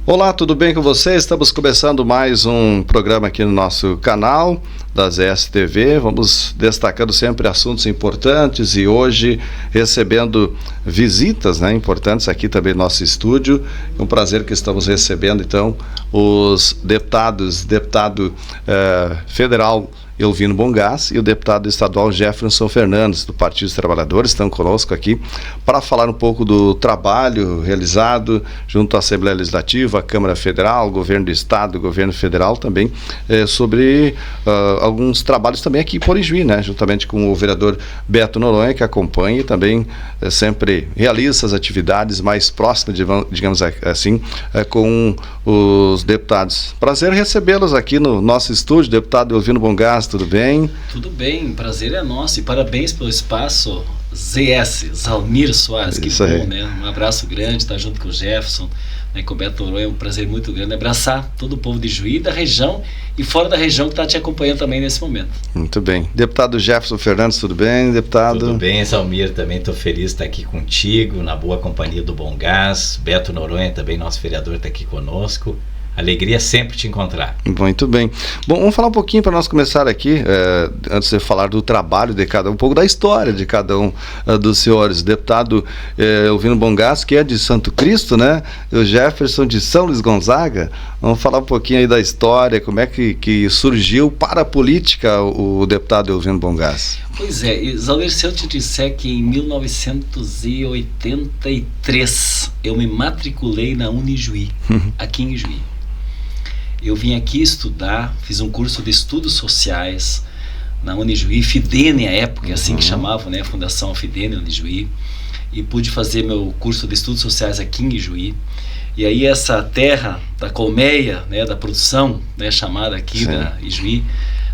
Olá, tudo bem com vocês? Estamos começando mais um programa aqui no nosso canal da ZS-TV. Vamos destacando sempre assuntos importantes e hoje recebendo visitas, importantes aqui também no nosso estúdio. É um prazer que estamos recebendo então os deputado federal Elvino Bongás e o deputado estadual Jefferson Fernandes, do Partido dos Trabalhadores, estão conosco aqui para falar um pouco do trabalho realizado junto à Assembleia Legislativa, à Câmara Federal, Governo do Estado, Governo Federal também, sobre alguns trabalhos também aqui por Ijuí, juntamente com o vereador Beto Noronha, que acompanha e também sempre realiza essas atividades mais próximas, digamos assim, com os deputados. Prazer recebê-los aqui no nosso estúdio, deputado Elvino Bongás. Tudo bem? Tudo bem, prazer é nosso e parabéns pelo espaço ZS, Zalmir Soares, que bom, né? Um abraço grande, estar junto com o Jefferson, com o Beto Noronha, é um prazer muito grande abraçar todo o povo de Ijuí, da região e fora da região que está te acompanhando também nesse momento. Muito bem. Deputado Jefferson Fernandes, tudo bem, deputado? Tudo bem, Zalmir, também estou feliz de estar aqui contigo, na boa companhia do Bongás, Beto Noronha também, nosso vereador, está aqui conosco. Alegria sempre te encontrar. Muito bem. Bom, vamos falar um pouquinho para nós começar aqui, antes de falar do trabalho de cada um pouco da história de cada um dos senhores. Deputado Elvino Bongás, que é de Santo Cristo, o Jefferson de São Luís Gonzaga. Vamos falar um pouquinho aí da história, como é que surgiu para a política o deputado Elvino Bongás. Pois é, Zalmir, se eu te disser que em 1983 eu me matriculei na Unijuí, aqui em Ijuí. Eu vim aqui estudar, fiz um curso de estudos sociais na Unijuí, Fidene à época, assim que chamavam, a Fundação Fidene Unijuí, e pude fazer meu curso de estudos sociais aqui em Ijuí. E aí essa terra da colmeia, da produção, chamada aqui da Ijuí,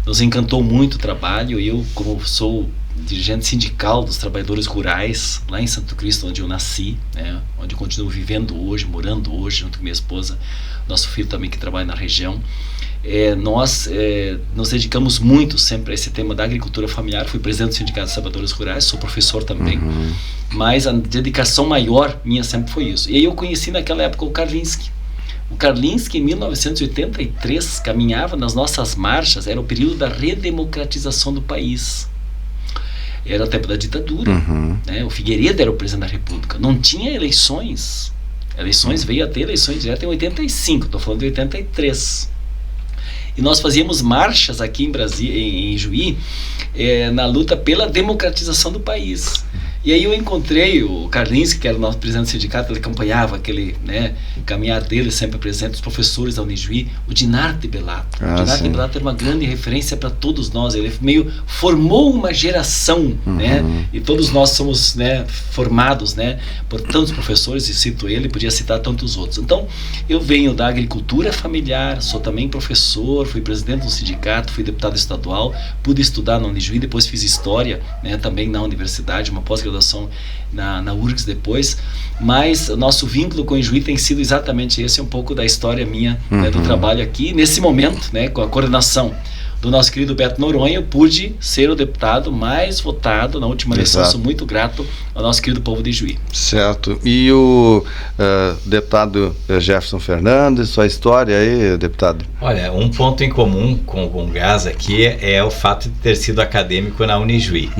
nos encantou muito o trabalho. E eu, como sou dirigente sindical dos trabalhadores rurais, lá em Santo Cristo, onde eu nasci, onde eu continuo vivendo hoje, morando hoje, junto com minha esposa, nosso filho também que trabalha na região, nós nos dedicamos muito sempre a esse tema da agricultura familiar. Fui presidente do Sindicato dos Trabalhadores Rurais, sou professor também, mas a dedicação maior minha sempre foi isso. E aí eu conheci naquela época o Karlinski. O Karlinski, em 1983, caminhava nas nossas marchas, era o período da redemocratização do país. Era o tempo da ditadura, o Figueiredo era o presidente da República, não tinha eleições. Veio a ter eleições diretas em 85, estou falando de 83. E nós fazíamos marchas aqui em Brasília, em Ijuí, na luta pela democratização do país. E aí eu encontrei o Karlinski, que era o nosso presidente do sindicato, ele acompanhava aquele caminhar dele, sempre presente, os professores da Unijuí, o Dinarte Bellato. O Dinarte Bellato era uma grande referência para todos nós, ele formou uma geração, e todos nós somos formados por tantos professores, e cito ele, podia citar tantos outros. Então, eu venho da agricultura familiar, sou também professor, fui presidente do sindicato, fui deputado estadual, pude estudar na Unijuí, depois fiz história também na universidade, uma pós-graduação na URGS depois, mas o nosso vínculo com o Ijuí tem sido exatamente esse, um pouco da história minha, do trabalho aqui. Nesse momento, com a coordenação do nosso querido Beto Noronha, eu pude ser o deputado mais votado na última eleição. Sou muito grato ao nosso querido povo de Ijuí. Certo. E o deputado Jefferson Fernandes, sua história aí, deputado? Olha, um ponto em comum com o Bongás aqui é o fato de ter sido acadêmico na Unijuí.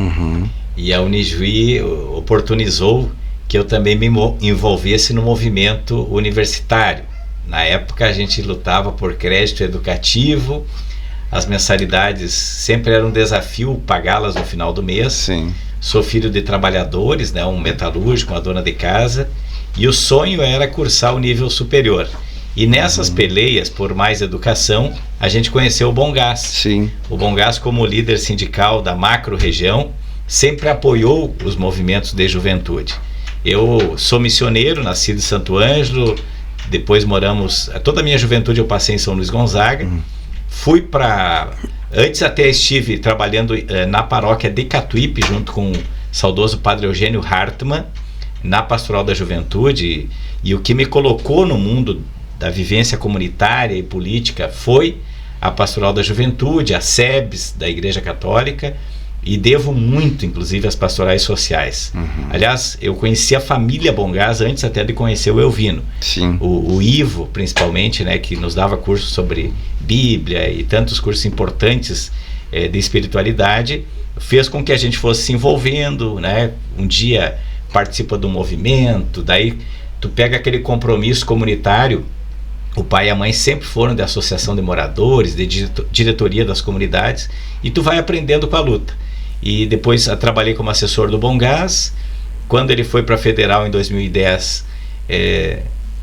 E a Unijuí oportunizou que eu também me envolvesse no movimento universitário. Na época a gente lutava por crédito educativo, as mensalidades sempre era um desafio pagá-las no final do mês. Sim. Sou filho de trabalhadores, um metalúrgico, uma dona de casa, e o sonho era cursar o nível superior. E nessas peleias por mais educação, a gente conheceu o Bongás. Sim. O Bongás, como líder sindical da macro-região, sempre apoiou os movimentos de juventude. Eu sou missioneiro, nascido em Santo Ângelo, depois toda a minha juventude eu passei em São Luís Gonzaga. Antes até estive trabalhando na paróquia de Catuípe, junto com o saudoso padre Eugênio Hartmann, na Pastoral da Juventude, e o que me colocou no mundo da vivência comunitária e política foi a Pastoral da Juventude, a SEBS da Igreja Católica, e devo muito, inclusive, às pastorais sociais. Aliás, eu conheci a família Bongás antes até de conhecer o Elvino. Sim. O Ivo, principalmente, né, que nos dava cursos sobre Bíblia e tantos cursos importantes de espiritualidade, fez com que a gente fosse se envolvendo, né? Um dia participa do movimento, daí tu pega aquele compromisso comunitário. O pai e a mãe sempre foram da associação de moradores, de diretoria das comunidades, e tu vai aprendendo com a luta. E depois trabalhei como assessor do Bongás. Quando ele foi para a federal em 2010,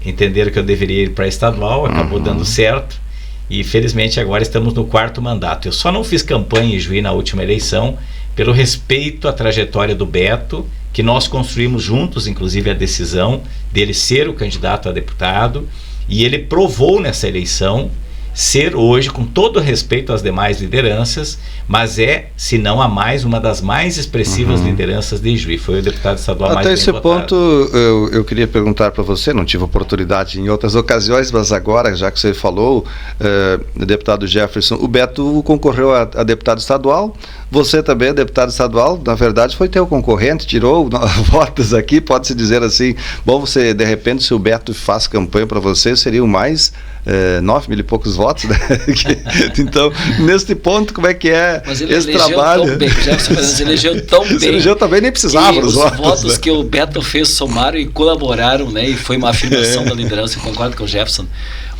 entenderam que eu deveria ir para a estadual, acabou dando certo, e felizmente agora estamos no 4º mandato. Eu só não fiz campanha em Juí na última eleição, pelo respeito à trajetória do Beto, que nós construímos juntos, inclusive a decisão dele ser o candidato a deputado, e ele provou nessa eleição ser hoje, com todo respeito às demais lideranças, mas se não a mais, uma das mais expressivas lideranças de Juí. Foi o deputado estadual mais bem votado. Até esse ponto, eu queria perguntar para você, não tive oportunidade em outras ocasiões, mas agora, já que você falou, deputado Jefferson, o Beto concorreu a deputado estadual, você também é deputado estadual, na verdade foi teu concorrente, tirou votos aqui, pode-se dizer assim, bom, você, de repente, se o Beto faz campanha para você, seriam mais 9 mil e poucos votos, né? Então, neste ponto, como é que é esse trabalho? Tão bem, Jefferson elegeu tão bem. Você elegeu também, nem precisava dos votos. Os votos, né? que o Beto fez somaram e colaboraram, né? E foi uma afirmação da liderança, eu concordo com o Jefferson.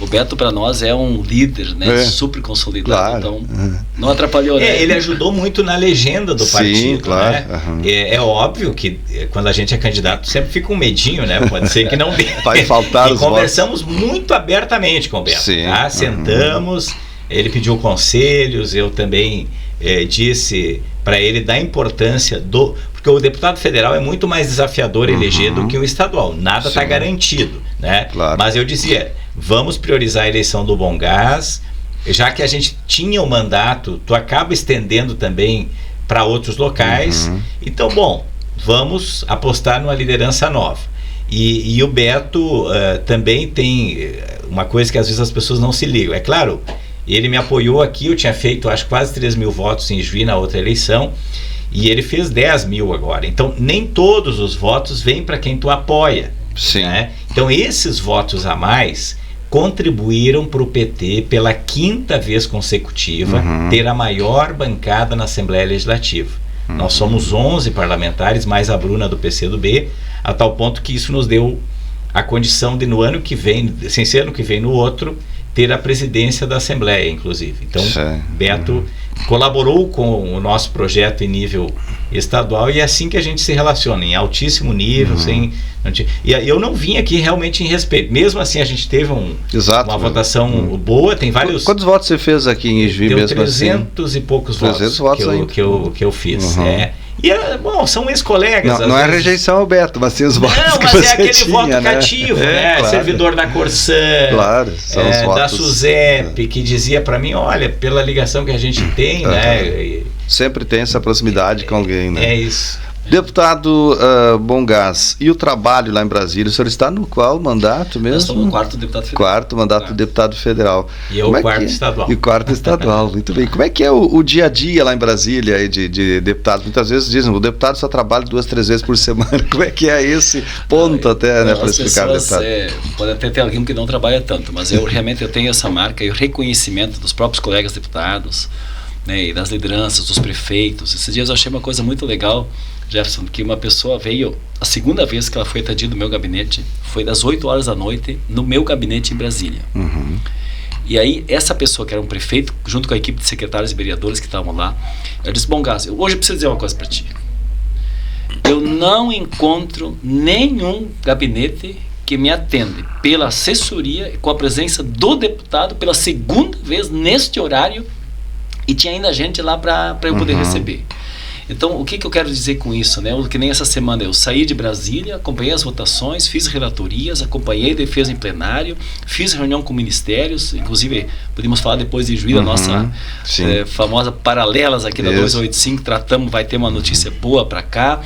O Beto, para nós, é um líder, né? Super consolidado, claro. Então não atrapalhou, né? Ele ajudou muito na legenda do partido, claro. Né? É óbvio que quando a gente é candidato sempre fica um medinho, né? Pode ser que não dê. Vai faltar e os conversamos muito abertamente com o Beto. Sim. Tá? Sentamos, ele pediu conselhos, eu também disse para ele da importância porque o deputado federal é muito mais desafiador eleger do que o estadual, nada está garantido, né? Claro. Mas eu dizia, vamos priorizar a eleição do Bongás, já que a gente tinha o mandato, tu acaba estendendo também para outros locais, então, bom, vamos apostar numa liderança nova. E o Beto também tem uma coisa que às vezes as pessoas não se ligam, é claro, ele me apoiou aqui, eu tinha feito acho quase 3 mil votos em Juí na outra eleição, e ele fez 10 mil agora, então nem todos os votos vêm para quem tu apoia. Sim. Né? Então esses votos a mais contribuíram para o PT pela 5ª vez consecutiva ter a maior bancada na Assembleia Legislativa. Nós somos 11 parlamentares, mais a Bruna do PCdoB, a tal ponto que isso nos deu a condição de no ano que vem, sem ser ano que vem no outro, ter a presidência da Assembleia, inclusive. Então, Beto colaborou com o nosso projeto em nível estadual, e é assim que a gente se relaciona, em altíssimo nível, e eu não vim aqui realmente em respeito, mesmo assim a gente teve uma votação boa, tem vários... Quantos votos você fez aqui em Juí? Deu mesmo 300 assim? E poucos 300 votos que eu fiz, E, bom, são ex-colegas. Não é rejeição ao Beto, mas sim os votos que mas você é aquele tinha, voto né? cativo, né? Claro. Servidor da Corsã, claro, são os votos, da SUSEP, que dizia para mim, olha, pela ligação que a gente tem, né? Sempre tem essa proximidade com alguém, né? É isso. Deputado Bongás, e o trabalho lá em Brasília? O senhor está no qual mandato mesmo? Nós estamos no 4º deputado federal. 4º mandato do deputado federal. E é o 4º estadual. E o 4º estadual, muito bem. Como é que é o dia a dia lá em Brasília aí de deputado? Muitas vezes dizem, o deputado só trabalha 2, 3 vezes por semana. Como é que é esse ponto até, né, para explicar o deputado? Pode até ter alguém que não trabalha tanto, mas eu realmente tenho essa marca e o reconhecimento dos próprios colegas deputados, né, e das lideranças, dos prefeitos. Esses dias eu achei uma coisa muito legal, Jefferson, que uma pessoa veio, a segunda vez que ela foi atendida no meu gabinete, foi das 8 horas da noite, no meu gabinete em Brasília. E aí, essa pessoa que era um prefeito, junto com a equipe de secretários e vereadores que estavam lá, ela disse, Bongás, hoje eu preciso dizer uma coisa para ti. Eu não encontro nenhum gabinete que me atende pela assessoria, com a presença do deputado, pela segunda vez neste horário, e tinha ainda gente lá para eu poder receber. Então, o que eu quero dizer com isso, né? Que nem essa semana eu saí de Brasília, acompanhei as votações, fiz relatorias, acompanhei defesa em plenário, fiz reunião com ministérios, inclusive podemos falar depois de Juí da nossa famosa Paralelas aqui da 285, tratamos, vai ter uma notícia boa para cá.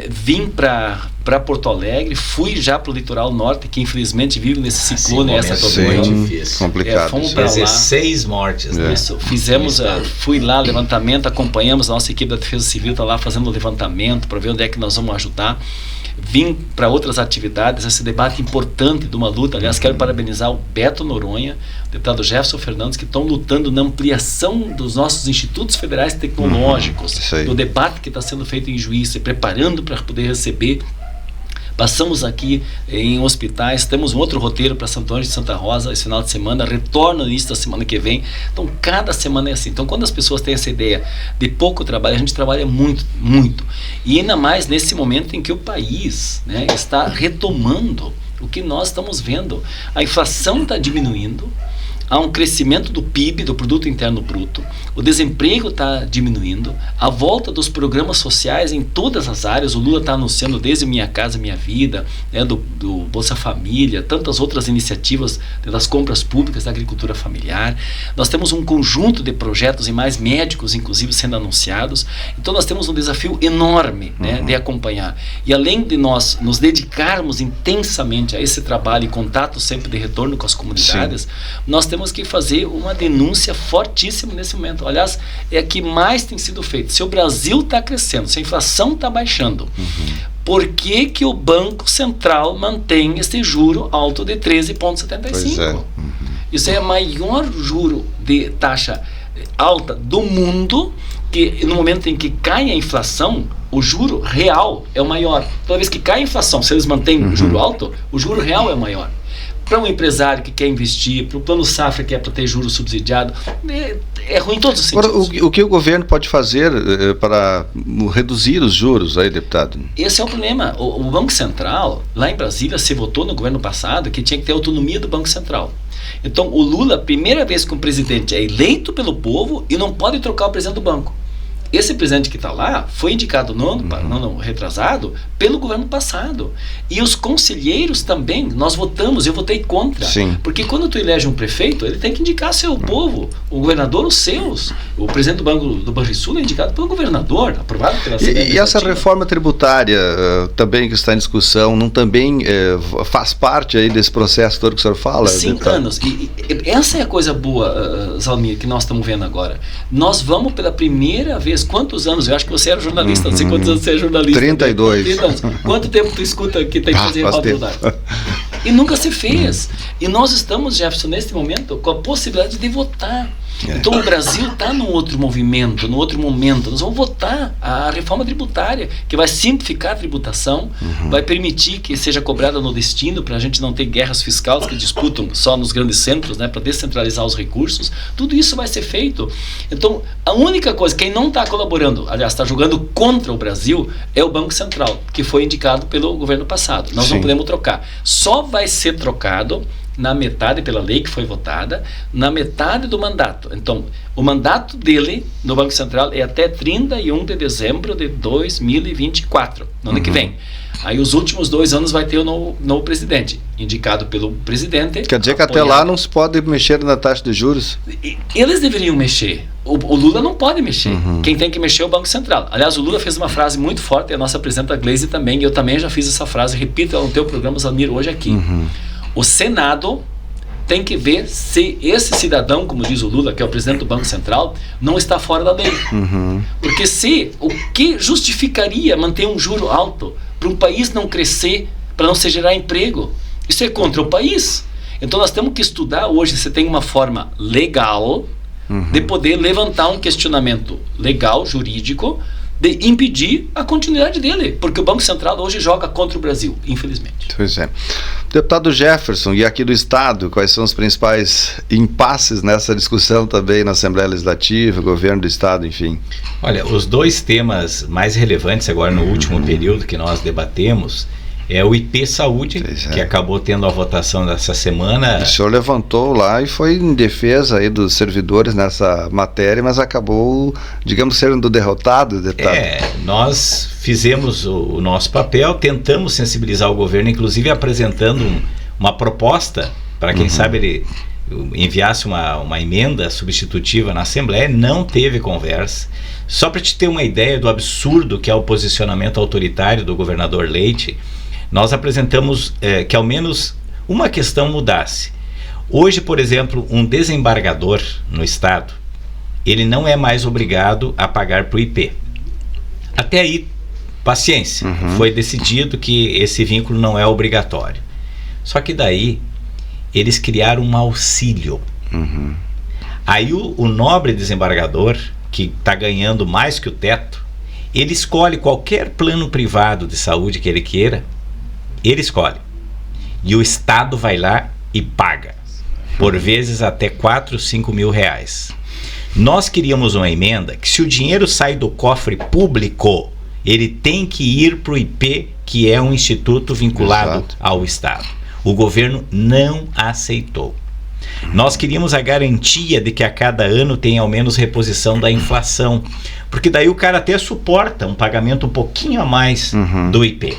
Vim para para Porto Alegre, fui já para o litoral norte, que infelizmente vive nesse ciclone, essa difícil. Complicado. Fomos para lá. 16 mortes, né? Isso, fizemos, fui lá, levantamento, acompanhamos, a nossa equipe da Defesa Civil está lá fazendo o levantamento para ver onde é que nós vamos ajudar. Vim para outras atividades, esse debate importante de uma luta. Aliás, quero parabenizar o Beto Noronha, o deputado Jefferson Fernandes, que estão lutando na ampliação dos nossos institutos federais tecnológicos, do debate que está sendo feito em Juiz, se preparando para poder receber. Passamos aqui em hospitais, temos um outro roteiro para Santo Ângelo de Santa Rosa esse final de semana, retorno no início da semana que vem. Então cada semana é assim. Então quando as pessoas têm essa ideia de pouco trabalho, a gente trabalha muito, muito. E ainda mais nesse momento em que o país, né, está retomando o que nós estamos vendo. A inflação está diminuindo, há um crescimento do PIB, do Produto Interno Bruto, o desemprego está diminuindo, a volta dos programas sociais em todas as áreas. O Lula está anunciando desde Minha Casa Minha Vida, né, do Bolsa Família, tantas outras iniciativas das compras públicas, da agricultura familiar. Nós temos um conjunto de projetos e mais médicos, inclusive, sendo anunciados. Então nós temos um desafio enorme, né, de acompanhar. E além de nós nos dedicarmos intensamente a esse trabalho e contato sempre de retorno com as comunidades, nós temos que fazer uma denúncia fortíssima nesse momento. Aliás, é a que mais tem sido feito. Se o Brasil está crescendo, se a inflação está baixando, por que que o Banco Central mantém esse juro alto de 13,75? Isso é o maior juro de taxa alta do mundo, que no momento em que cai a inflação, o juro real é o maior. Toda vez que cai a inflação, se eles mantêm o juro alto, o juro real é o maior. Para um empresário que quer investir, para o Plano Safra que é para ter juros subsidiado, é ruim em todos os sentidos. Agora, o que o governo pode fazer para reduzir os juros aí, deputado? Esse é o problema. O Banco Central, lá em Brasília, se votou no governo passado que tinha que ter autonomia do Banco Central. Então, o Lula, primeira vez que um presidente é eleito pelo povo e não pode trocar o presidente do banco. Esse presidente que está lá foi indicado no ano retrasado pelo governo passado. E os conselheiros também, nós votamos, eu votei contra. Sim. Porque quando tu elege um prefeito, ele tem que indicar seu povo, o governador os seus. O presidente do Banco do Banrisul é indicado pelo governador, aprovado pela Assembleia Legislativa. E essa reforma tributária também que está em discussão, não também faz parte aí desse processo todo que o senhor fala? 5 anos. E essa é a coisa boa, Zalmir, que nós estamos vendo agora. Nós vamos pela primeira vez. Quantos anos? Eu acho que você era jornalista, não sei quantos anos você é jornalista. 32. 30 anos. Quanto tempo tu escuta que tem que fazer faculdade? E nunca se fez. E nós estamos, Jefferson, nesse momento, com a possibilidade de votar. Então o Brasil está num outro movimento, num outro momento. Nós vamos votar a reforma tributária, que vai simplificar a tributação, vai permitir que seja cobrada no destino, para a gente não ter guerras fiscais que disputam só nos grandes centros, né, para descentralizar os recursos. Tudo isso vai ser feito. Então a única coisa, quem não está colaborando, aliás, está jogando contra o Brasil, é o Banco Central, que foi indicado pelo governo passado. Nós não podemos trocar. Só vai ser trocado na metade, pela lei que foi votada, na metade do mandato. Então, o mandato dele no Banco Central é até 31 de dezembro de 2024, no ano que vem. Aí os últimos 2 anos vai ter o novo presidente, indicado pelo presidente. Quer dizer que até lá não se pode mexer na taxa de juros? Eles deveriam mexer. O Lula não pode mexer. Quem tem que mexer é o Banco Central. Aliás, o Lula fez uma frase muito forte, e a nossa presidenta Gleisi também, e eu também já fiz essa frase, repito ela no teu programa, Zalmir, hoje aqui. O Senado tem que ver se esse cidadão, como diz o Lula, que é o presidente do Banco Central, não está fora da lei. Porque o que justificaria manter um juro alto para um país não crescer, para não se gerar emprego? Isso é contra o país. Então nós temos que estudar hoje se tem uma forma legal de poder levantar um questionamento legal, jurídico, de impedir a continuidade dele, porque o Banco Central hoje joga contra o Brasil, infelizmente. Pois é. Deputado Jefferson, e aqui do Estado, quais são os principais impasses nessa discussão também na Assembleia Legislativa, governo do Estado, enfim? Olha, os 2 temas mais relevantes agora no último período que nós debatemos é o IP Saúde, que acabou tendo a votação dessa semana. O senhor levantou lá e foi em defesa aí dos servidores nessa matéria, mas acabou, digamos, sendo derrotado, deputado. Nós fizemos o nosso papel, tentamos sensibilizar o governo, inclusive apresentando uma proposta, para quem sabe ele enviasse uma emenda substitutiva na Assembleia, não teve conversa. Só para te ter uma ideia do absurdo que é o posicionamento autoritário do governador Leite, nós apresentamos que ao menos uma questão mudasse. Hoje, por exemplo, um desembargador no estado, ele não é mais obrigado a pagar para o IP. Até aí, paciência. Foi decidido que esse vínculo não é obrigatório. Só que daí, eles criaram um auxílio. Aí o nobre desembargador, que está ganhando mais que o teto, ele escolhe qualquer plano privado de saúde que ele queira, ele escolhe. E o Estado vai lá e paga. Por vezes até 4, 5 mil reais. Nós queríamos uma emenda que, se o dinheiro sai do cofre público, ele tem que ir para o IP, que é um instituto vinculado ao Estado. O governo não aceitou. Nós queríamos a garantia de que a cada ano tem ao menos reposição da inflação, porque daí o cara até suporta um pagamento um pouquinho a mais do IP.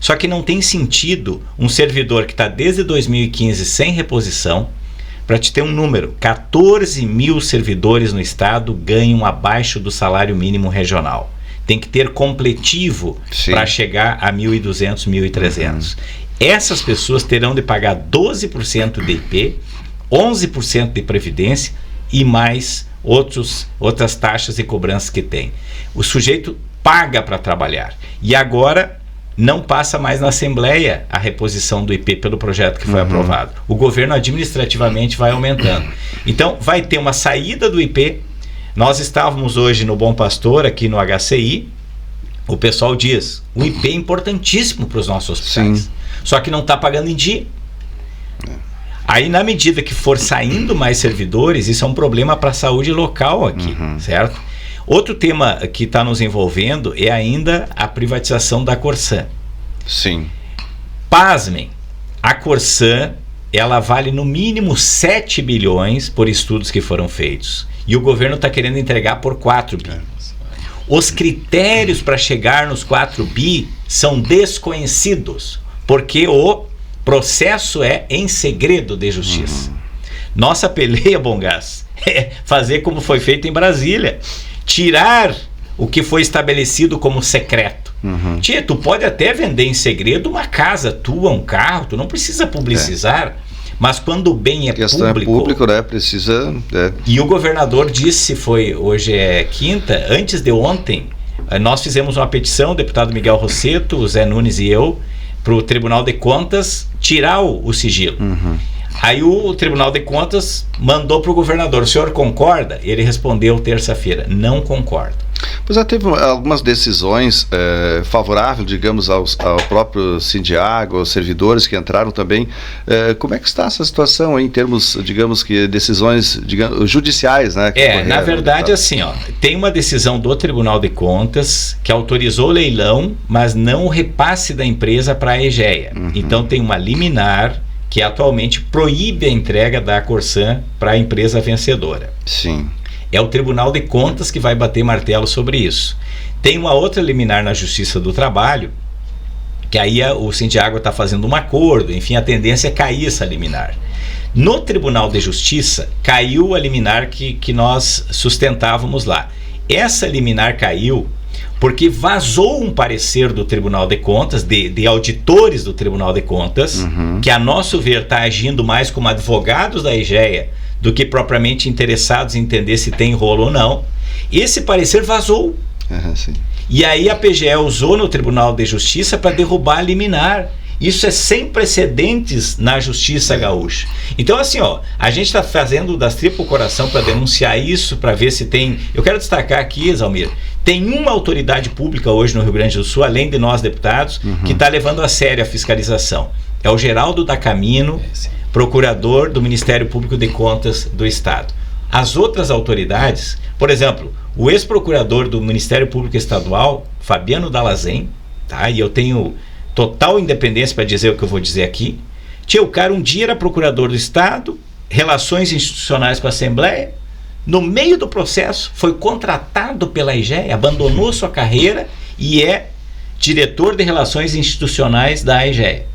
Só que não tem sentido um servidor que está desde 2015 sem reposição. Para te ter um número, 14 mil servidores no estado ganham abaixo do salário mínimo regional. Tem que ter completivo para chegar a 1.200, 1.300. Essas pessoas terão de pagar 12% de IP, 11% de previdência e mais outras taxas e cobranças que tem. O sujeito paga para trabalhar. E agora não passa mais na Assembleia a reposição do IP pelo projeto que foi aprovado. O governo administrativamente vai aumentando. Então, vai ter uma saída do IP. Nós estávamos hoje no Bom Pastor, aqui no HCI. O pessoal diz, o IP é importantíssimo para os nossos hospitais. Só que não está pagando em dia. Aí, na medida que for saindo mais servidores, isso é um problema para a saúde local aqui, certo? Outro tema que está nos envolvendo é ainda a privatização da Corsan. Pasmem, a Corsan, ela vale no mínimo 7 bilhões por estudos que foram feitos. E o governo está querendo entregar por 4 bi. Os critérios para chegar nos 4 bi são desconhecidos, porque o processo é em segredo de justiça. Nossa peleia, Bom Gás, é fazer como foi feito em Brasília. Tirar o que foi estabelecido como secreto. Tia, tu pode até vender em segredo uma casa tua, um carro, tu não precisa publicizar, mas quando o bem é público... é público, né? Precisa... E o governador disse, hoje é quinta, antes de ontem, nós fizemos uma petição, o deputado Miguel Rosseto, o Zé Nunes e eu, para o Tribunal de Contas tirar o sigilo. Aí o Tribunal de Contas mandou para o governador, o senhor concorda? Ele respondeu terça-feira, não concordo. Pois já teve algumas decisões favoráveis, digamos, ao próprio Sindiago, aos servidores que entraram também. Como é que está essa situação em termos, digamos, que decisões judiciais, né? Na verdade, assim, tem uma decisão do Tribunal de Contas que autorizou o leilão, mas não o repasse da empresa para a EGEA. Então tem uma liminar que atualmente proíbe a entrega da Corsan para a empresa vencedora. É o Tribunal de Contas que vai bater martelo sobre isso. Tem uma outra liminar na Justiça do Trabalho, que aí o Sindiago está fazendo um acordo, enfim, a tendência é cair essa liminar. No Tribunal de Justiça, caiu a liminar que nós sustentávamos lá. Essa liminar caiu porque vazou um parecer do Tribunal de Contas, de auditores do Tribunal de Contas, que a nosso ver está agindo mais como advogados da EGEA do que propriamente interessados em entender se tem rolo ou não. Esse parecer vazou. E aí a PGE usou no Tribunal de Justiça para derrubar a liminar. Isso é sem precedentes na Justiça Gaúcha. Então, assim, a gente está fazendo das tripas o coração para denunciar isso, para ver se tem... Eu quero destacar aqui, Zalmir, tem uma autoridade pública hoje no Rio Grande do Sul, além de nós deputados, que está levando a sério a fiscalização. É o Geraldo da Camino, procurador do Ministério Público de Contas do Estado. As outras autoridades, por exemplo, o ex-procurador do Ministério Público Estadual, Fabiano Dalazen, tá? E eu tenho total independência para dizer o que eu vou dizer aqui. O cara um dia era procurador do Estado, relações institucionais com a Assembleia, no meio do processo foi contratado pela EGEA, abandonou sua carreira e é diretor de relações institucionais da EGEA.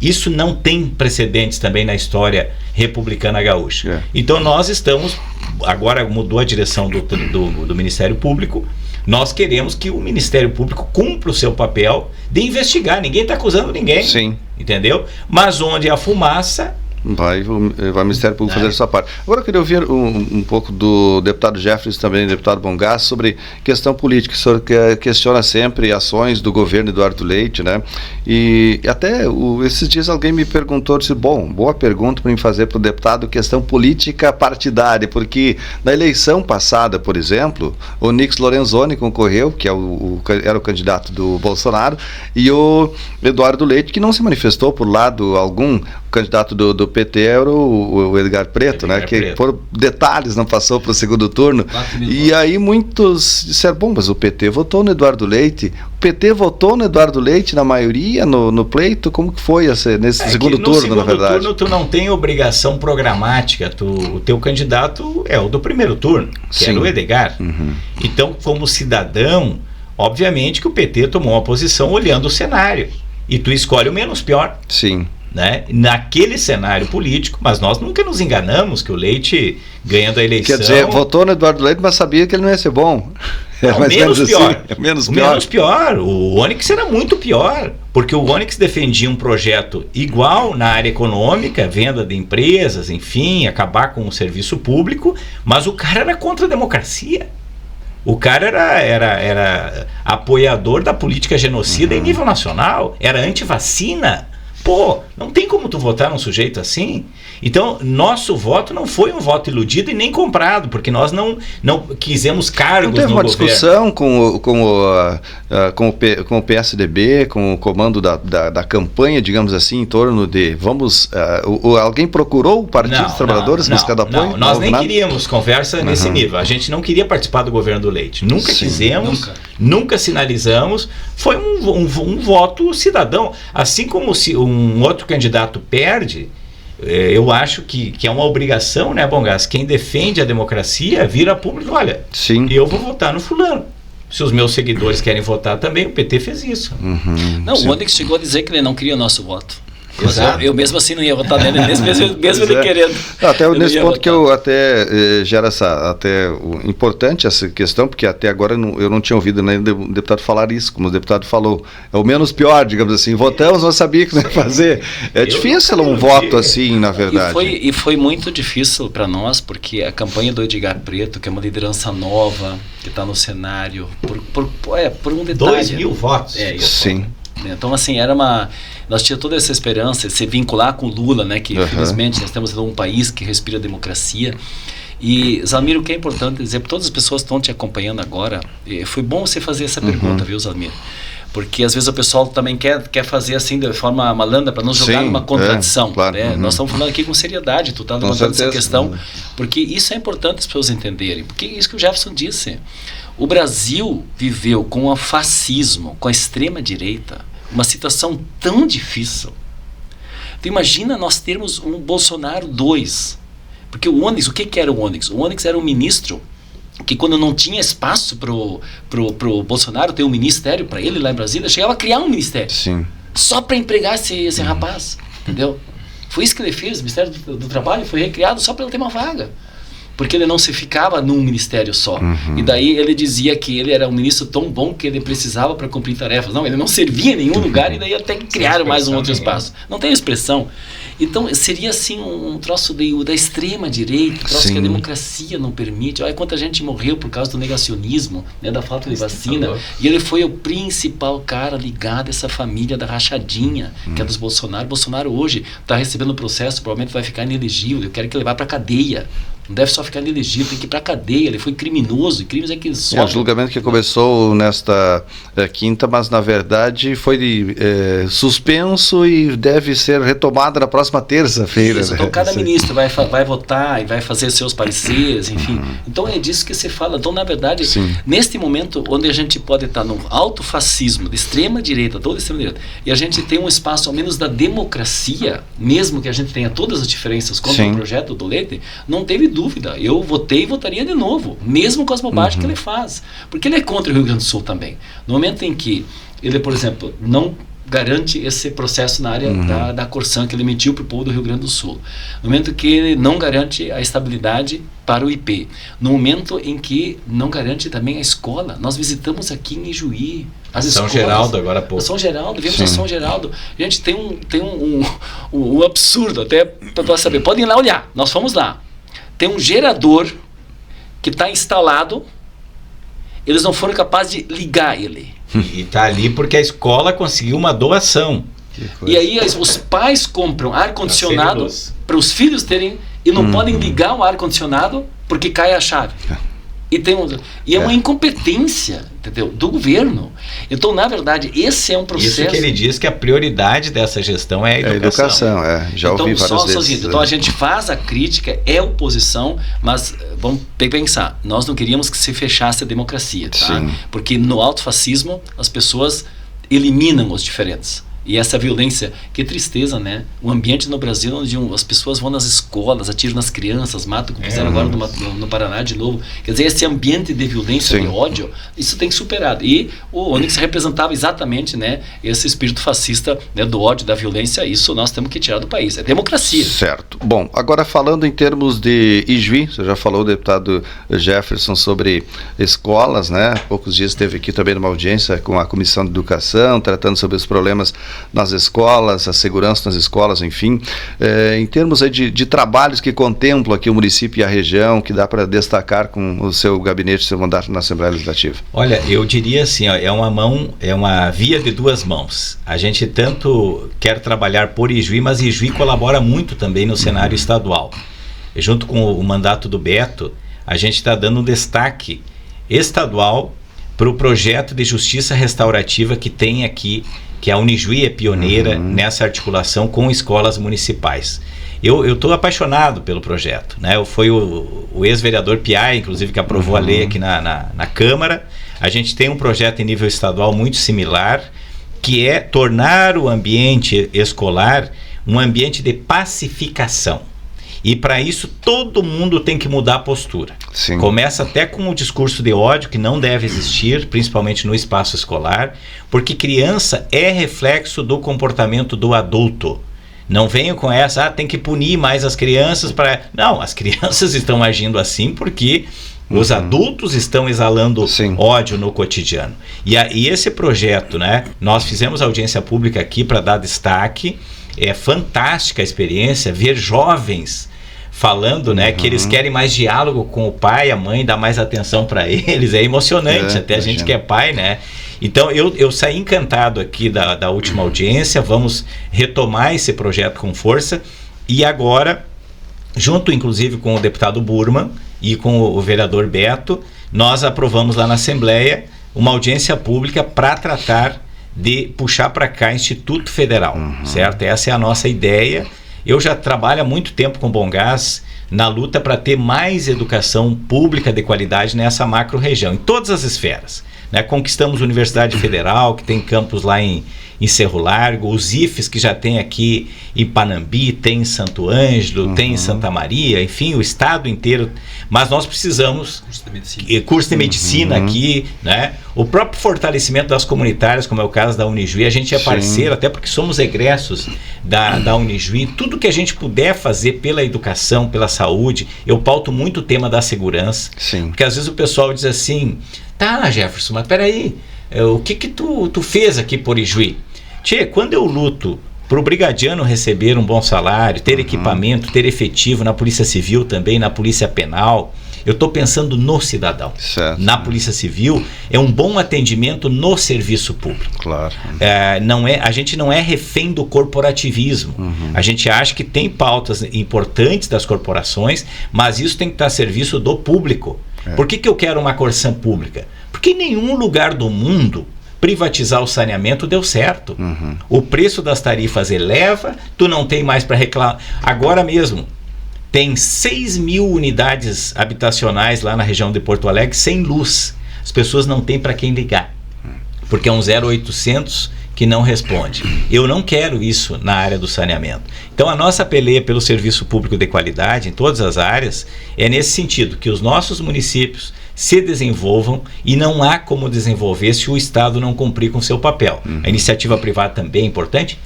Isso não tem precedentes também na história republicana gaúcha. Então nós estamos, agora mudou a direção do Ministério Público, nós queremos que o Ministério Público cumpra o seu papel de investigar. Ninguém está acusando ninguém. Sim. Entendeu? Mas onde a fumaça... Vai o Ministério Público fazer a sua parte. Agora eu queria ouvir um pouco do deputado Jefferson, também deputado Bongás, sobre questão política. O senhor questiona sempre ações do governo Eduardo Leite, né? E até esses dias alguém me perguntou, disse, boa pergunta para me fazer para o deputado, questão política partidária, porque na eleição passada, por exemplo, o Nix Lorenzoni concorreu, que era o candidato do Bolsonaro, e o Eduardo Leite, que não se manifestou por lado algum. O candidato do PT era o Edgar Preto, né? Que por detalhes não passou para o segundo turno. E aí muitos disseram, mas o PT votou no Eduardo Leite. O PT votou no Eduardo Leite na maioria, no pleito? Como que foi nesse segundo turno, na verdade? No segundo turno tu não tem obrigação programática. O teu candidato é o do primeiro turno, que era o Edgar. Então, como cidadão, obviamente que o PT tomou uma posição olhando o cenário. E tu escolhe o menos pior. Sim. Né? Naquele cenário político, mas nós nunca nos enganamos que o Leite ganhando a eleição... Quer dizer, votou no Eduardo Leite, mas sabia que ele não ia ser bom. Não, menos pior. Assim, menos pior. O Onyx era muito pior, porque o Onyx defendia um projeto igual na área econômica, venda de empresas, enfim, acabar com o serviço público, mas o cara era contra a democracia. O cara era apoiador da política genocida em nível nacional, era anti-vacina. Não tem como tu votar num sujeito assim. Então, nosso voto não foi um voto iludido e nem comprado, porque nós não quisemos cargos no governo. Não teve uma discussão com o PSDB, com o comando da campanha, digamos assim, em torno de alguém procurou o Partido dos Trabalhadores buscando apoio? Não, nós nem queríamos conversa nesse nível. A gente não queria participar do governo do Leite. Nunca quisemos, nunca sinalizamos. Foi um voto cidadão. Assim como se um outro candidato perde, eu acho que é uma obrigação, né, Bongás? Quem defende a democracia vira público, olha, eu vou votar no fulano. Se os meus seguidores querem votar também, o PT fez isso. Não, o Onyx chegou a dizer que ele não queria o nosso voto. Eu mesmo assim não ia votar nele, mesmo ele querendo. Até nesse ponto que eu gera importante essa questão, porque até agora eu não tinha ouvido ainda o deputado falar isso, como o deputado falou. É o menos pior, digamos assim. Votamos, mas sabia que não ia fazer. É difícil um voto assim, na verdade. E foi muito difícil para nós, porque a campanha do Edgar Preto, que é uma liderança nova, que está no cenário, por um detalhe. 2.000 votos. Sim. Então, assim, nós tínhamos toda essa esperança de se vincular com o Lula, né? Que, infelizmente, nós temos um país que respira democracia. E, Zalmir, o que é importante dizer, para todas as pessoas que estão te acompanhando agora, foi bom você fazer essa pergunta, viu, Zalmir? Porque, às vezes, o pessoal também quer fazer assim, de forma malandra, para não jogar numa contradição. Claro. Né? Nós estamos falando aqui com seriedade, tu está levantando essa questão, porque isso é importante as pessoas entenderem. Porque é isso que o Jefferson disse. O Brasil viveu com o fascismo, com a extrema-direita, uma situação tão difícil. Então, imagina nós termos um Bolsonaro 2. Porque o Onyx, o que era o Onyx? O Onyx era um ministro que, quando não tinha espaço pro Bolsonaro ter um ministério para ele lá em Brasília, chegava a criar um ministério. Sim. Só para empregar esse rapaz. Entendeu? Foi isso que ele fez. O Ministério do Trabalho foi recriado só para ele ter uma vaga. Porque ele não se ficava num ministério só. E daí ele dizia que ele era um ministro tão bom que ele precisava para cumprir tarefas. Não, ele não servia em nenhum lugar, e daí até que criaram mais um outro espaço. Não tem expressão. Então, seria assim um troço da extrema-direita, um troço que a democracia não permite. Olha quanta gente morreu por causa do negacionismo, né, da falta de vacina. E ele foi o principal cara ligado a essa família da rachadinha, que é dos Bolsonaro. Bolsonaro hoje está recebendo o processo, provavelmente vai ficar inelegível. Eu quero que ele vá para a cadeia. Não deve só ficar inelegível, tem que ir para a cadeia. Ele foi criminoso, e crimes é que só. O julgamento que começou nesta quinta, mas na verdade foi suspenso e deve ser retomado na próxima terça-feira. Então cada ministro vai votar e vai fazer seus pareceres, enfim. Então é disso que se fala. Então, na verdade, neste momento onde a gente pode estar no alto fascismo, de extrema direita, toda extrema direita, e a gente tem um espaço ao menos da democracia, mesmo que a gente tenha todas as diferenças contra o projeto do Leite, não teve dúvida. Eu votei e votaria de novo, mesmo com as bobagens que ele faz. Porque ele é contra o Rio Grande do Sul também. No momento em que ele, por exemplo, não garante esse processo na área da Corsan que ele emitiu para o povo do Rio Grande do Sul. No momento que ele não garante a estabilidade para o IP. No momento em que não garante também a escola. Nós visitamos aqui em Ijuí as São escolas. Geraldo agora há pouco. São Geraldo, viemos a São Geraldo. Gente, tem um absurdo, até para saber. Podem ir lá olhar, nós fomos lá. Tem um gerador que está instalado, eles não foram capazes de ligar ele. E está ali porque a escola conseguiu uma doação. E aí os pais compram ar-condicionado para os filhos terem e não podem ligar o ar-condicionado porque cai a chave. E é uma incompetência, entendeu, do governo. Então, na verdade, esse é um processo... Isso que ele diz que a prioridade dessa gestão é a educação. Já ouvi várias vezes. Então, a gente faz a crítica, é oposição, mas vamos pensar, nós não queríamos que se fechasse a democracia, tá? Sim. Porque no autofascismo, as pessoas eliminam os diferentes. E essa violência, que tristeza, né? O ambiente no Brasil onde as pessoas vão nas escolas, atiram nas crianças, matam, como fizeram agora no Paraná de novo. Quer dizer, esse ambiente de violência, de ódio, isso tem que ser superado. E o Onyx representava exatamente, né, esse espírito fascista, né, do ódio, da violência. Isso nós temos que tirar do país. É democracia. Certo. Bom, agora falando em termos de Ijuí, você já falou, deputado Jefferson, sobre escolas, né? Há poucos dias esteve aqui também numa audiência com a Comissão de Educação, tratando sobre os problemas nas escolas, a segurança nas escolas, enfim. Em termos aí de trabalhos que contemplam aqui o município e a região, que dá para destacar com o seu gabinete, o seu mandato na Assembleia Legislativa. Olha, eu diria assim, ó, é uma via de duas mãos. A gente tanto quer trabalhar por Ijuí, mas Ijuí colabora muito também no cenário estadual. Junto com o mandato do Beto, a gente está dando um destaque estadual para o projeto de justiça restaurativa que tem aqui, que a Unijuí é pioneira nessa articulação com escolas municipais. Eu estou apaixonado pelo projeto, né? Foi o ex-vereador Piai, inclusive, que aprovou a lei aqui na Câmara. A gente tem um projeto em nível estadual muito similar, que é tornar o ambiente escolar um ambiente de pacificação. E para isso todo mundo tem que mudar a postura. Sim. Começa até com o discurso de ódio que não deve existir, principalmente no espaço escolar, porque criança é reflexo do comportamento do adulto. Não venham com essa, tem que punir mais as crianças para... Não, as crianças estão agindo assim porque os adultos estão exalando ódio no cotidiano. E esse projeto, né? Nós fizemos audiência pública aqui para dar destaque. É fantástica a experiência ver jovens falando, né, que eles querem mais diálogo com o pai, a mãe, dar mais atenção para eles. É emocionante, até a gente que é pai, né? Então eu saí encantado aqui da última audiência. Vamos retomar esse projeto com força e agora, junto inclusive com o deputado Burman e com o vereador Beto, nós aprovamos lá na Assembleia uma audiência pública para tratar de puxar para cá Instituto Federal, certo? Essa é a nossa ideia. Eu já trabalho há muito tempo com Bom Gás na luta para ter mais educação pública de qualidade nessa macro-região, em todas as esferas, né? Conquistamos a Universidade Federal, que tem campus lá em Cerro Largo, os IFES que já tem aqui em Panambi, tem em Santo Ângelo, tem em Santa Maria, enfim, o estado inteiro. Mas nós precisamos curso de medicina aqui, né? O próprio fortalecimento das comunitárias, como é o caso da Unijuí, a gente é parceiro, até porque somos egressos da Unijuí. Tudo que a gente puder fazer pela educação, pela saúde, eu pauto muito o tema da segurança. Porque às vezes o pessoal diz assim, tá, Jefferson, mas peraí, o que tu fez aqui por Ijuí? Tchê, quando eu luto pro brigadiano receber um bom salário, ter equipamento, ter efetivo na Polícia Civil também, na Polícia Penal, eu estou pensando no cidadão. Na Polícia Civil é um bom atendimento no serviço público. Claro. A gente não é refém do corporativismo. A gente acha que tem pautas importantes das corporações, mas isso tem que estar a serviço do público. Por que eu quero uma Corsan pública? Porque em nenhum lugar do mundo privatizar o saneamento deu certo. O preço das tarifas eleva, tu não tem mais para reclamar. Agora mesmo, tem 6 mil unidades habitacionais lá na região de Porto Alegre sem luz. As pessoas não têm para quem ligar, porque é um 0800 que não responde. Eu não quero isso na área do saneamento. Então a nossa peleia pelo serviço público de qualidade em todas as áreas é nesse sentido, que os nossos municípios se desenvolvam e não há como desenvolver se o Estado não cumprir com seu papel. A iniciativa privada também é importante?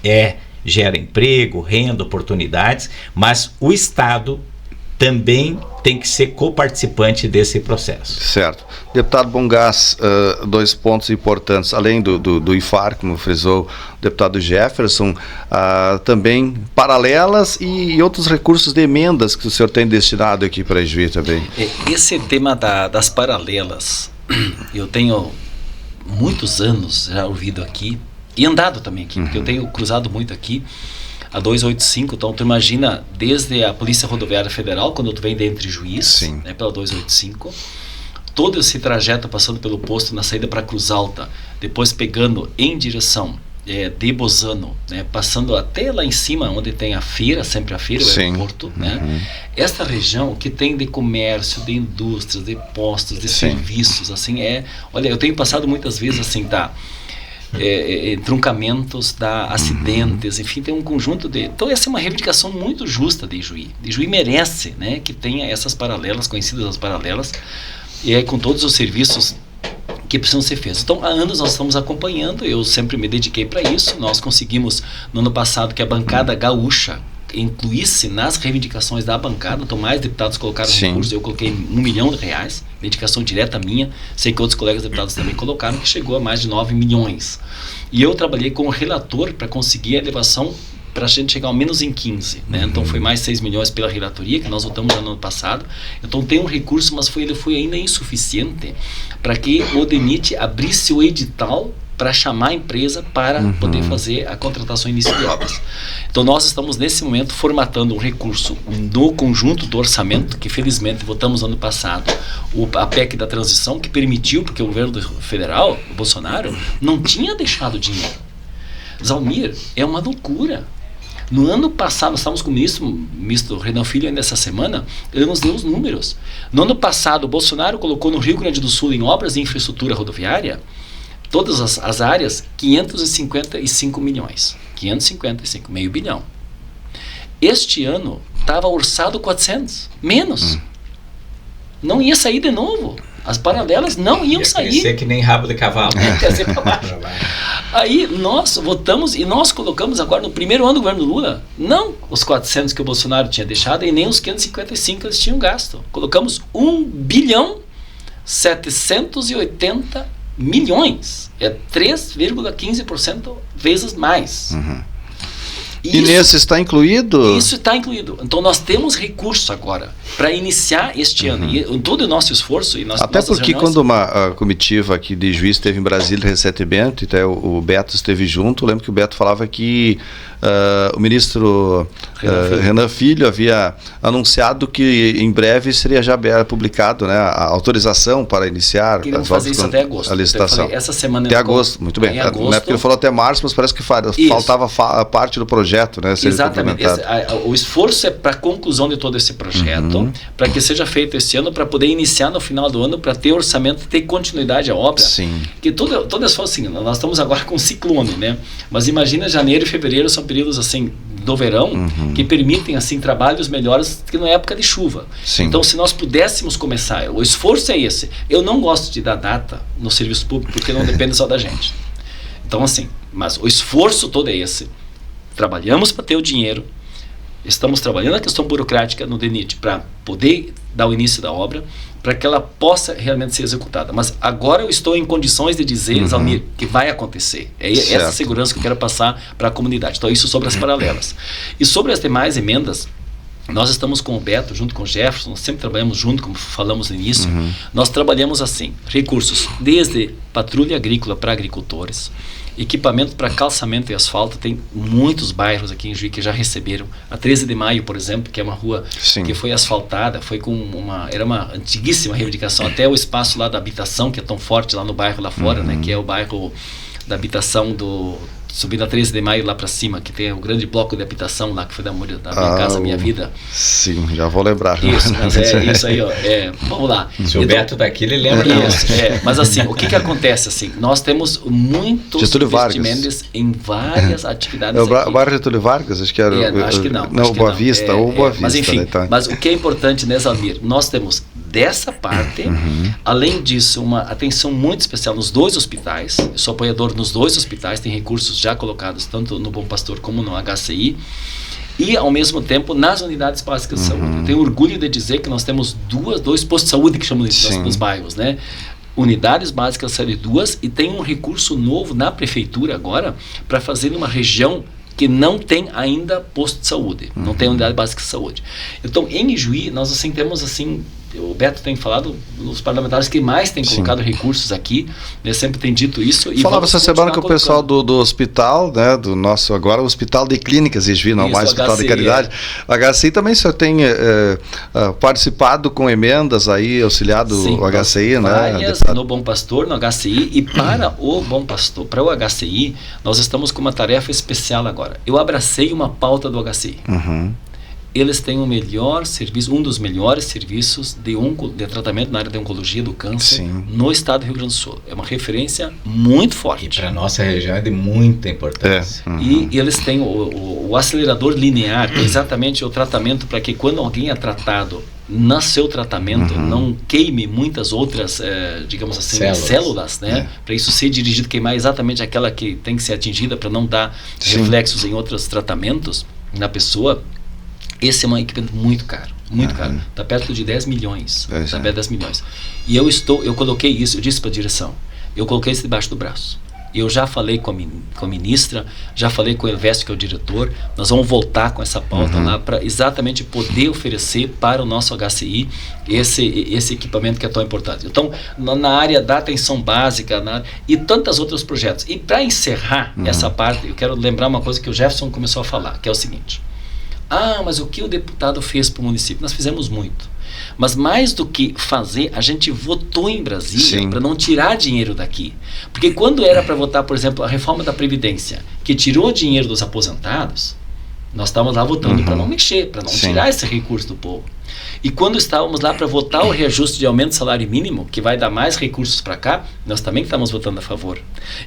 Gera emprego, renda, oportunidades, mas o Estado também tem que ser coparticipante desse processo. Certo. Deputado Bongás, 2 pontos importantes, além do IFAR, como frisou o deputado Jefferson, também paralelas e outros recursos de emendas que o senhor tem destinado aqui para Ijuí também. Esse tema das paralelas, eu tenho muitos anos já ouvido aqui, e andado também aqui, porque eu tenho cruzado muito aqui, a 285, então tu imagina, desde a Polícia Rodoviária Federal, quando tu vem dentro de Juiz, né, pela 285, todo esse trajeto passando pelo posto na saída para Cruz Alta, depois pegando em direção de Bozano, né, passando até lá em cima, onde tem a feira, sempre a feira, o aeroporto, né, esta região que tem de comércio, de indústrias, de postos, de serviços, assim, olha, eu tenho passado muitas vezes assim, truncamentos, acidentes, enfim, tem um conjunto de... Então essa é uma reivindicação muito justa de Ijuí. Ijuí merece, né, que tenha essas paralelas, conhecidas as paralelas, e com todos os serviços que precisam ser feitos. Então há anos nós estamos acompanhando, eu sempre me dediquei para isso, nós conseguimos no ano passado que a bancada gaúcha incluísse nas reivindicações da bancada, então mais deputados colocaram recursos, eu coloquei R$1 milhão, dedicação direta minha, sei que outros colegas deputados também colocaram, que chegou a mais de 9 milhões. E eu trabalhei com o relator para conseguir a elevação para a gente chegar ao menos em 15, né? Então foi mais 6 milhões pela relatoria, que nós votamos no ano passado. Então tem um recurso, mas ele foi ainda insuficiente para que o DENIT abrisse o edital para chamar a empresa para poder fazer a contratação início de obras. Então nós estamos nesse momento formatando um recurso do conjunto do orçamento, que felizmente votamos ano passado, a PEC da transição, que permitiu, porque o governo federal, o Bolsonaro, não tinha deixado dinheiro. Zalmir, é uma loucura. No ano passado, nós estávamos com o ministro Renan Filho ainda essa semana, ele nos deu os números. No ano passado, o Bolsonaro colocou no Rio Grande do Sul, em obras de infraestrutura rodoviária, todas as áreas, 555 milhões. 555, meio bilhão. Este ano estava orçado 400, menos. Não ia sair de novo. As paralelas não iam sair. Ia crescer que nem rabo de cavalo. Ia crescer para baixo. Aí nós votamos e nós colocamos agora no primeiro ano do governo Lula, não os 400 que o Bolsonaro tinha deixado e nem os 555 que eles tinham gasto. Colocamos 1 bilhão 780 milhões. É 3,15% vezes mais. E nesse está incluído? Isso está incluído. Então nós temos recurso agora para iniciar este ano. E todo o nosso esforço... Até porque quando uma comitiva aqui de Juiz esteve em Brasília recentemente, até o Beto esteve junto, eu lembro que o Beto falava que o ministro Renan Filho havia anunciado que em breve seria já publicado, né, a autorização para iniciar Queríamos fazer isso até agosto. A licitação. Essa semana até agosto, muito bem. Na época ele falou até março, mas parece que faltava parte do projeto, né? Exatamente. O esforço é para a conclusão de todo esse projeto, para que seja feito esse ano, para poder iniciar no final do ano, para ter orçamento, ter continuidade à obra. Sim. Que todas foram assim, nós estamos agora com ciclone, né? Mas imagina janeiro e fevereiro são períodos assim do verão que permitem assim trabalhos melhores que na época de chuva. Sim. Então se nós pudéssemos começar, o esforço é esse. Eu não gosto de dar data no serviço público porque não depende só da gente. Então assim, mas o esforço todo é esse. Trabalhamos para ter o dinheiro, estamos trabalhando a questão burocrática no DENIT para poder dar o início da obra, para que ela possa realmente ser executada. Mas agora eu estou em condições de dizer, Zalmir, que vai acontecer. É essa segurança que eu quero passar para a comunidade. Então isso sobre as paralelas. E sobre as demais emendas, nós estamos com o Beto, junto com o Jefferson, nós sempre trabalhamos junto, como falamos no início. Nós trabalhamos assim, recursos desde patrulha agrícola para agricultores, equipamento para calçamento e asfalto. Tem muitos bairros aqui em Juiz que já receberam. A 13 de Maio, por exemplo, que é uma rua que foi asfaltada, foi com era uma antiguíssima reivindicação, até o espaço lá da habitação, que é tão forte lá no bairro lá fora, né, que é o bairro da habitação subindo a 13 de maio lá para cima, que tem o grande bloco de habitação lá, que foi da minha casa, Minha Vida. Sim, já vou lembrar. Isso, mas isso aí, ó. Vamos lá. Se o Beto daqui, ele lembra isso. Mas assim, o que acontece assim? Nós temos muitos investimentos em várias atividades aqui. O bairro Getúlio Vargas, acho que era... acho que não. Não, Boa Vista, ou Boa Vista. Mas enfim, né, tá. mas o que é importante, né, Zalmir? Nós temos dessa parte, além disso, uma atenção muito especial nos 2 hospitais. Eu sou apoiador nos 2 hospitais, tem recursos já colocados tanto no Bom Pastor como no HCI. E, ao mesmo tempo, nas unidades básicas de saúde. Eu tenho orgulho de dizer que nós temos 2 postos de saúde, que chamam nos bairros, né? Unidades básicas de saúde 2, e tem um recurso novo na prefeitura agora para fazer numa região que não tem ainda posto de saúde, não tem unidade básica de saúde. Então, em Ijuí, nós assim temos assim, o Beto tem falado, os parlamentares que mais têm colocado recursos aqui, né, sempre tem dito isso. E falava essa semana que o pessoal do hospital, né, do nosso agora, o Hospital de Clínicas Ijuí, não mais Hospital de Caridade, o HCI também só tem participado com emendas aí, auxiliado o HCI, né? No Bom Pastor, no HCI, e para o Bom Pastor, para o HCI, nós estamos com uma tarefa especial agora. Eu abracei uma pauta do HCI. Eles têm o melhor serviço, um dos melhores serviços de tratamento na área de oncologia do câncer no estado do Rio Grande do Sul. É uma referência muito forte. E para a nossa região é de muita importância. E eles têm o acelerador linear, que é exatamente o tratamento para que quando alguém é tratado no seu tratamento não queime muitas outras, digamos assim, células, né? Para isso ser dirigido, queimar exatamente aquela que tem que ser atingida para não dar reflexos em outros tratamentos na pessoa. Esse é um equipamento muito caro, caro. Está perto de 10 milhões. Está perto de 10 milhões. E eu coloquei isso, eu disse para a direção, eu coloquei isso debaixo do braço. Eu já falei com a ministra, já falei com o Elvésio, que é o diretor, nós vamos voltar com essa pauta lá para exatamente poder oferecer para o nosso HCI esse equipamento que é tão importante. Então, na área da atenção básica e tantos outros projetos. E para encerrar essa parte, eu quero lembrar uma coisa que o Jefferson começou a falar, que é o seguinte: mas o que o deputado fez para o município? Nós fizemos muito. Mas mais do que fazer, a gente votou em Brasília para não tirar dinheiro daqui. Porque quando era para votar, por exemplo, a reforma da Previdência, que tirou dinheiro dos aposentados, nós estávamos lá votando para não mexer, para não tirar esse recurso do povo. E quando estávamos lá para votar o reajuste de aumento do salário mínimo, que vai dar mais recursos para cá, nós também estamos votando a favor.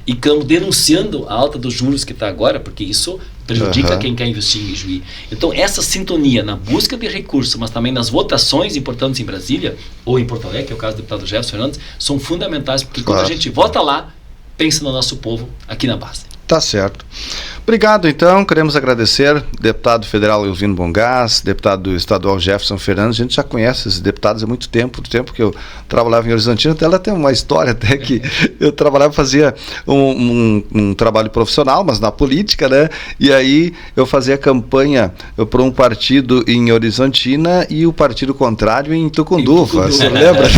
E estamos denunciando a alta dos juros que está agora, porque isso prejudica quem quer investir em Ijuí. Então, essa sintonia na busca de recursos, mas também nas votações importantes em Brasília, ou em Porto Alegre, que é o caso do deputado Jefferson Fernandes, são fundamentais, porque quando a gente vota lá, pensa no nosso povo aqui na base. Tá certo. Obrigado, então. Queremos agradecer deputado federal Elvino Bongás, deputado estadual Jefferson Fernandes. A gente já conhece esses deputados há muito tempo, do tempo que eu trabalhava em Horizontina. Até ela tem uma história até que eu trabalhava, fazia um trabalho profissional, mas na política, né? E aí eu fazia campanha para um partido em Horizontina e o partido contrário em Tucunduva. Você lembra?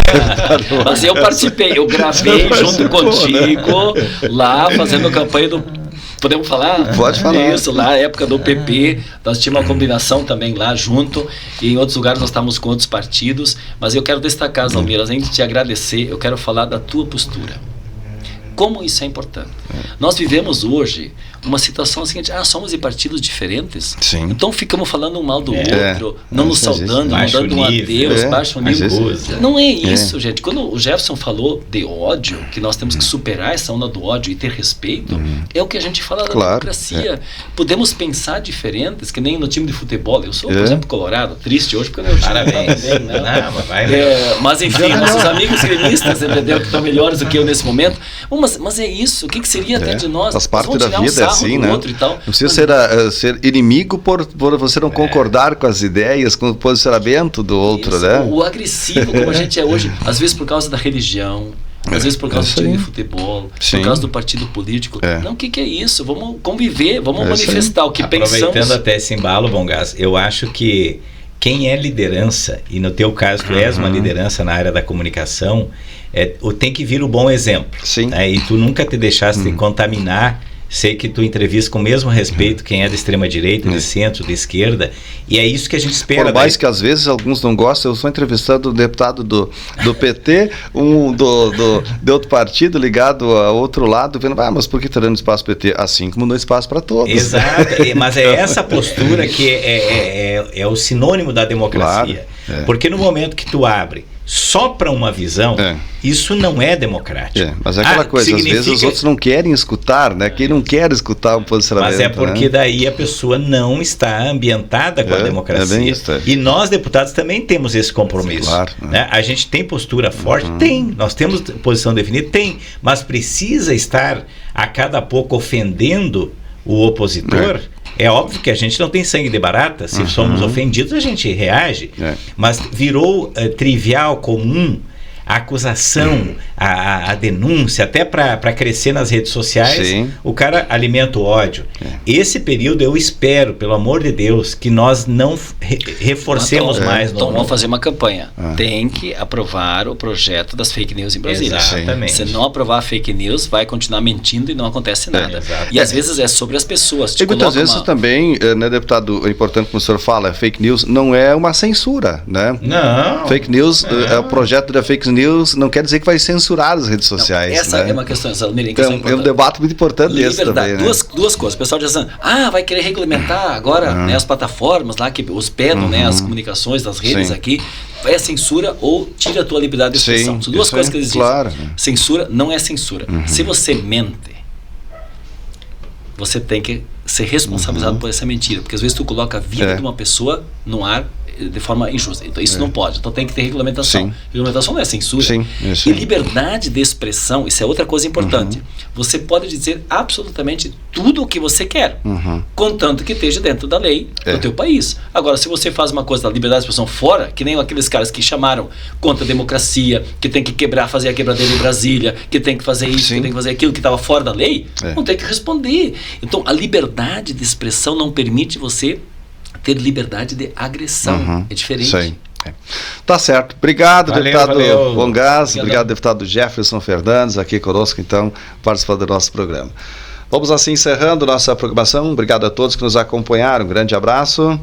Mas eu participei, eu gravei junto contigo, lá fazendo campanha do... Podemos falar? Pode falar. Isso, lá na época do PP, nós tínhamos uma combinação também lá junto, e em outros lugares nós estávamos com outros partidos, mas eu quero destacar, Zalmir, além de te agradecer, eu quero falar da tua postura. Como isso é importante. Nós vivemos hoje uma situação seguinte: somos de partidos diferentes, então ficamos falando um mal do outro, não nos saudando, não dando um adeus, baixo nível. Não é isso, gente. Quando o Jefferson falou de ódio, que nós temos que superar essa onda do ódio e ter respeito, é o que a gente fala da democracia. Podemos pensar diferentes, que nem no time de futebol. Eu sou, por exemplo, colorado, triste hoje porque o meu time tá bem, né? Mas enfim, nossos amigos gremistas, entendeu, que estão melhores do que eu nesse momento. Mas é isso, o que seria até de nós? Faz parte da vida, assim, né? Outro e tal. Não precisa ser inimigo por você não concordar com as ideias, com o posicionamento do outro, né? O agressivo, como a gente é hoje, às vezes por causa da religião, às vezes por causa do time de futebol, por causa do partido político. Não, o que é isso? Vamos conviver, vamos manifestar o que pensamos. Aproveitando até esse embalo, Bongás, eu acho que quem é liderança, e no teu caso tu és uma liderança na área da comunicação, tem que vir o bom exemplo. Né? E tu nunca te deixaste contaminar sei que tu entrevista com o mesmo respeito quem é da extrema direita, de centro, de esquerda, e é isso que a gente espera. Por mais que às vezes alguns não gostam, eu estou entrevistando um deputado do PT, de outro partido ligado a outro lado, vendo, mas por que está dando espaço para o PT? Assim como dá espaço para todos. Exato, mas é essa postura que é o sinônimo da democracia. Claro, porque no momento que tu abre só para uma visão, isso não é democrático. Mas é aquela coisa, às vezes os outros não querem escutar, né? Quem não quer escutar um posicionamento. Mas é porque daí a pessoa não está ambientada com a democracia. Bem isso, E nós, deputados, também temos esse compromisso. Claro, né? A gente tem postura forte? Tem. Nós temos posição definida? Tem. Mas precisa estar a cada pouco ofendendo o opositor. É óbvio que a gente não tem sangue de barata. Se somos ofendidos, a gente reage. Mas virou trivial, comum, a acusação, a denúncia, até para crescer nas redes sociais. Sim. O cara alimenta o ódio. Esse período eu espero, pelo amor de Deus, que nós não reforcemos mais. Então vamos fazer uma campanha. Tem que aprovar o projeto das fake news em Brasília. Exatamente. Se não aprovar a fake news, vai continuar mentindo e não acontece nada. E às vezes é sobre as pessoas. E muitas vezes também, né, deputado, é importante como o senhor fala, fake news não é uma censura, né? Não. Fake news, o projeto da fake news não quer dizer que vai censurar as redes sociais. Essa é uma questão, é um debate muito importante esse também, né? Duas coisas. O pessoal diz assim, vai querer regulamentar agora né, as plataformas lá que hospedam né, as comunicações das redes aqui. É censura ou tira a tua liberdade de expressão. São duas coisas que eles dizem. Claro. Censura não é censura. Se você mente, você tem que ser responsabilizado por essa mentira. Porque às vezes tu coloca a vida de uma pessoa no ar de forma injusta. Então isso não pode. Então tem que ter regulamentação. Regulamentação não é censura. E liberdade de expressão, isso é outra coisa importante. Você pode dizer absolutamente tudo o que você quer, contanto que esteja dentro da lei do teu país. Agora, se você faz uma coisa da liberdade de expressão fora, que nem aqueles caras que chamaram contra a democracia, que tem que fazer a quebradeira em Brasília, que tem que fazer isso, que tem que fazer aquilo, que estava fora da lei, não tem que responder. Então, a liberdade de expressão não permite você ter liberdade de agressão. É diferente. Isso aí. Tá certo. Obrigado, deputado Bongás. Obrigado, deputado Jefferson Fernandes, aqui conosco, então, participando do nosso programa. Vamos assim encerrando nossa programação. Obrigado a todos que nos acompanharam. Um grande abraço.